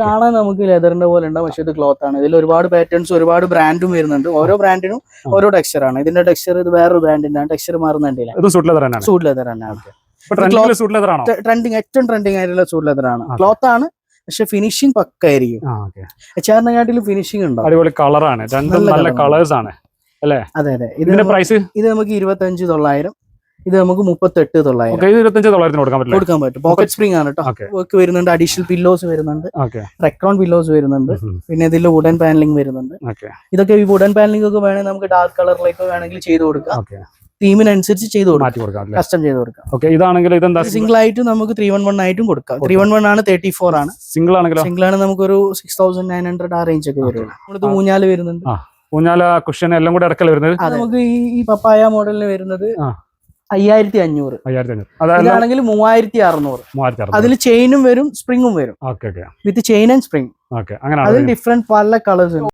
കാണാൻ നമുക്ക് ലെതറിന്റെ പോലെ ഉണ്ടാവും, പക്ഷെ ഇത് ക്ലോത്ത് ആണ്. ഇതിൽ ഒരുപാട് പാറ്റേൺസ് ഒരുപാട് ബ്രാൻഡും വരുന്നുണ്ട്. ഓരോ ബ്രാൻഡിനും ഓരോ ടെക്സ്ചർ ആണ്. ഇതിന്റെ ടെക്സ്ചർ ഇത് വേറൊരു ബ്രാൻഡിന്റെ ടെക്സ്ചർ മാറുന്നുണ്ടല്ലേ. സൂട്ട് ലെതർ തന്നെയാണ്. ട്രെൻഡിങ് ഏറ്റവും ട്രെൻഡിങ് ആയിട്ടുള്ള സൂട്ട് ലെതർ ആണ്. ക്ലോത്ത് ആണ്, പക്ഷെ ഫിനിഷിംഗ് പക്കായിരിക്കും. ചേർന്നകാട്ടിലും ഫിനിഷിംഗ് ഉണ്ടാവും. അടിപൊളി കളറാണ്, നല്ല കളേഴ്സ് ആണ് അല്ലേ? അതെ അതെ. ഇതിന്റെ പ്രൈസ് ഇത് നമുക്ക് 25,900, ഇത് നമുക്ക് 38,900 കൊടുക്കാൻ പറ്റും. പോക്കറ്റ് സ്പ്രിംഗ് ആണ് കേട്ടോ. വർക്ക് വരുന്നുണ്ട്, അഡീഷണൽ പില്ലോസ് വരുന്നുണ്ട്, റെക്രോൺ പില്ലോസ് വരുന്നുണ്ട്, പിന്നെ ഇതിൽ വുഡൻ പാനലിംഗ് വരുന്നുണ്ട്. ഇതൊക്കെ ഈ വുഡൻ പാനലിംഗ് ഒക്കെ വേണമെങ്കിൽ നമുക്ക് ഡാർക്ക് കളറിലേക്ക് വേണമെങ്കിൽ ചെയ്ത് കൊടുക്കാം. തീമിനനുസരിച്ച് ചെയ്ത് കൊടുക്കാം, കസ്റ്റം ചെയ്ത് കൊടുക്കാം. ഇതാണെങ്കിൽ സിംഗിൾ ആയിട്ട് നമുക്ക് 311 ആയിട്ടും കൊടുക്കാം. 311 ആണ്, 34 ആണ്. സിംഗിൾ ആണ് നമുക്കൊരു 6,900 ആ റേഞ്ച് ഒക്കെ വരും. നമ്മളിത് ഊഞ്ഞാല് വരുന്നുണ്ട്, ഊഞ്ഞാല കുഷൻ എല്ലാം കൂടെ ഇടക്കൽ വരുന്നത്. നമുക്ക് ഈ പപ്പായ മോഡലിന് വരുന്നത് 5,500. ഇതാണെങ്കിൽ 3,600. അതിൽ ചെയിനും വരും, സ്പ്രിങ്ങും വരും, വിത്ത് ചെയിൻ ആൻഡ് സ്പ്രിംഗ്. അതിൽ ഡിഫറെന്റ് പല കളേഴ്സ് ഉണ്ട്.